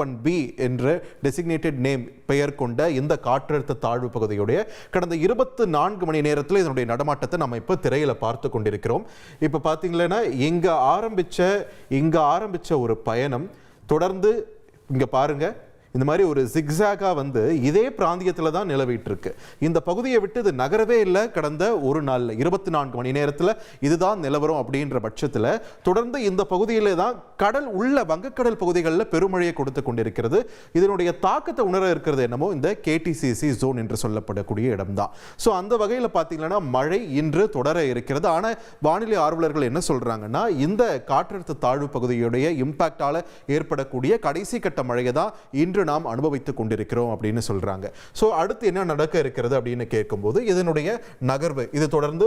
1B என்ற designated name பெயர் கொண்ட இந்த காற்றழுத்த தாழ்வு பகுதியுடைய கடந்த 24 மணி நேரத்தில் இதனுடைய நடமாட்டத்தை நம்ம இப்போ திரையில பார்த்து கொண்டிருக்கிறோம். இப்போ பார்த்தீங்கன்னா இங்க ஆரம்பிச்ச ஒரு பயணம் தொடர்ந்து இங்க பாருங்க இந்த மாதிரி ஒரு ஜிக்ஸாகா வந்து இதே பிராந்தியத்தில் தான் நிலவிட்டு இருக்கு. இந்த பகுதியை விட்டு இது நகரவே இல்லை. கடந்த ஒரு நாள்ல 24 மணி நேரத்தில் இதுதான் நிலவரம் அப்படின்ற பட்சத்தில் தொடர்ந்து இந்த பகுதியிலே தான் கடல் உள்ள வங்கக்கடல் பகுதிகளில் பெருமழையை கொடுத்து கொண்டிருக்கிறது. இதனுடைய தாக்கத்தை உணர இருக்கிறது என்னமோ இந்த கேடிசிசி ஜோன் என்று சொல்லப்படக்கூடிய இடம்தான். ஸோ அந்த வகையில் பார்த்தீங்கன்னா மழை இன்று தொடர இருக்கிறது. ஆனால் வானிலை ஆர்வலர்கள் என்ன சொல்றாங்கன்னா இந்த காற்றழுத்த தாழ்வு பகுதியுடைய இம்பாக்டால ஏற்படக்கூடிய கடைசி கட்ட மழையை தான் இன்று நாம் அனுபவித்துக் கொண்டிருக்கிறோம் அப்படின்னு சொல்றாங்க. சோ அடுத்து என்ன நடக்க இருக்கிறது அப்படின்னு கேட்கும்போது இதனுடைய நகர்வு இது தொடர்ந்து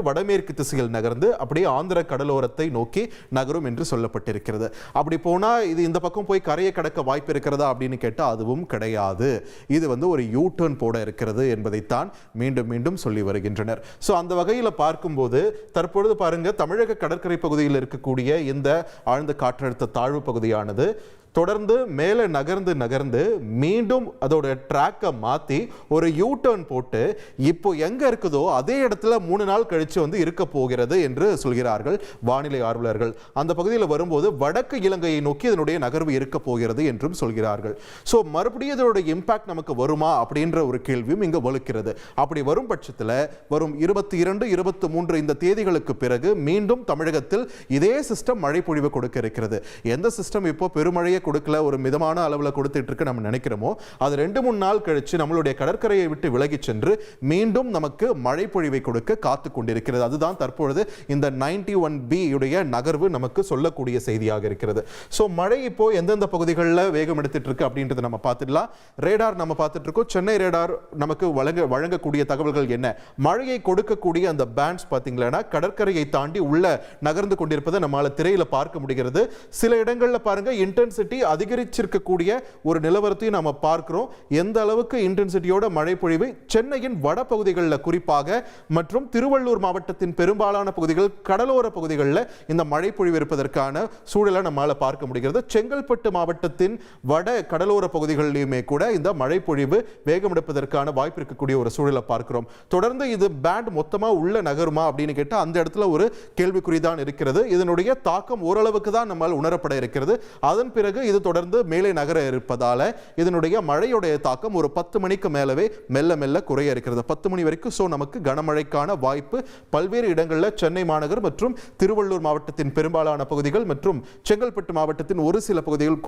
வடமேற்கு திசையில் நகர்ந்து அப்படியே ஆந்திர கடலோரத்தை நோக்கி நகரும் என்று சொல்லப்பட்டிருக்கிறது. அப்படி போனா இது இந்த பக்கம் போய் கரையை கடக்க வாய்ப்பு இருக்கிறதா அப்படின்னு கேட்டா அதுவும் கிடையாது. இது வந்து ஒரு யூ டர்ன் போட இருக்கிறது என்பதைத்தான் மீண்டும் மீண்டும் சொல்லி வருகின்றனர். சோ அந்த வகையில் பார்க்கும்போது தற்பொழுது பாருங்க தமிழக கடற்கரை பகுதியில் இருக்கக்கூடிய இந்த ஆழ்ந்த காற்றழுத்த தாழ்வு பகுதியானது தொடர்ந்து மேலே நகர்ந்து மீண்டும் அதோட ட்ராக்கை மாற்றி ஒரு யூ டர்ன் போட்டு இப்போ எங்கே இருக்குதோ அதே இடத்துல 3 நாள் கழித்து வந்து இருக்க போகிறது என்று சொல்கிறார்கள் வானிலை ஆர்வலர்கள். அந்த பகுதியில் வரும்போது வடக்கு இலங்கையை நோக்கி இதனுடைய நகர்வு இருக்க போகிறது என்றும் சொல்கிறார்கள். ஸோ மறுபடியும் இதனுடைய இம்பாக்ட் நமக்கு வருமா அப்படின்ற ஒரு கேள்வியும் இங்கே வலுக்கிறது. அப்படி வரும் பட்சத்தில் வரும் 22, 23 இந்த தேதிகளுக்கு பிறகு மீண்டும் தமிழகத்தில் இதே சிஸ்டம் மழை பொழிவு கொடுக்க இருக்கிறது. எந்த சிஸ்டம் இப்போ பெருமழையை கொடுக்கல ஒரு மிதமான அளவில் கொடுத்துட்டு இருக்கு நம்ம நினைக்கிறோமோ அது 2-3 நாள் கழிச்சு நம்மளுடைய கடற்கரையை விட்டு விலகி சென்று மீண்டும் நமக்கு மழை பொழிவை கொடுக்க காத்து கொண்டிருக்கிறது. அதுதான் தற்பொழுது இந்த 91B உடைய நகர்வு நமக்கு சொல்லக்கூடிய செய்தியாக இருக்கிறது. சோ மழை இப்போ எந்தெந்த பகுதிகளில் வேகம் எடுத்துட்டு இருக்கு அப்படின்றத நம்ம பார்த்துடலாம். ரேடார் நம்ம பார்த்துட்டு இருக்கோம். சென்னை ரேடார் நமக்கு வழங்கக்கூடிய தகவல்கள் என்ன? மழையை கொடுக்கக்கூடிய அந்த பேண்ட்ஸ் பார்த்தீங்கன்னா கடற்கரையை தாண்டி உள்ள நகர்ந்து கொண்டிருப்பதை நம்மால திரையில பார்க்க முடிகிறது. சில இடங்கள்ல பாருங்க இன்டென்சிட்டி அதிகரிச்சிருக்கக்கூடிய ஒரு நிலவரத்தையும் நாம பார்க்கிறோம். எந்த அளவுக்கு இன்டென்சிட்டியோட மழை பொழிவு சென்னையின் வட பகுதிகளில் குறிப்பாக மற்றும் திருவள்ளூர் மாவட்டத்தின் பெரும்பாலான பகுதிகள் கடலோர பகுதிகளில் இந்த மழை பொழிவு இருப்பதற்கான சூழலை நம்மால பார்க்க முடிகிறது. செங்கல்பட்டு மாவட்டத்தின் வட கடலோர பகுதிகளிலுமே கூட இந்த மழை பொழிவு வேகம் எடுப்பதற்கான வாய்ப்பு இருக்கக்கூடிய ஒரு சூழலை பார்க்கிறோம். தொடர்ந்து இது பேண்ட் மொத்தமா உள்ள நகருமா அப்படின்னு கேட்டால் அந்த இடத்துல ஒரு கேள்விக்குறிதான் இருக்கிறது. இதனுடைய தாக்கம் ஓரளவுக்கு தான் நம்மால் உணரப்பட இருக்கிறது. அதன் பிறகு இது தொடர்ந்து மேலே நகர இருப்பதால இதனுடைய மழையுடைய தாக்கம் ஒரு 10 மணிக்கு மேலவே மெல்ல மெல்ல குறைய இருக்கிறது. 10 மணி வரைக்கும் சோ நமக்கு கனமழைக்கான வாய்ப்பு பல்வேறு இடங்களில் சென்னை மாநகர் மற்றும் திருவள்ளூர் மாவட்டத்தின் பெரும்பாலான பகுதிகள் மற்றும் செங்கல்பட்டு மாவட்டத்தின் ஒரு சில பகுதிகள்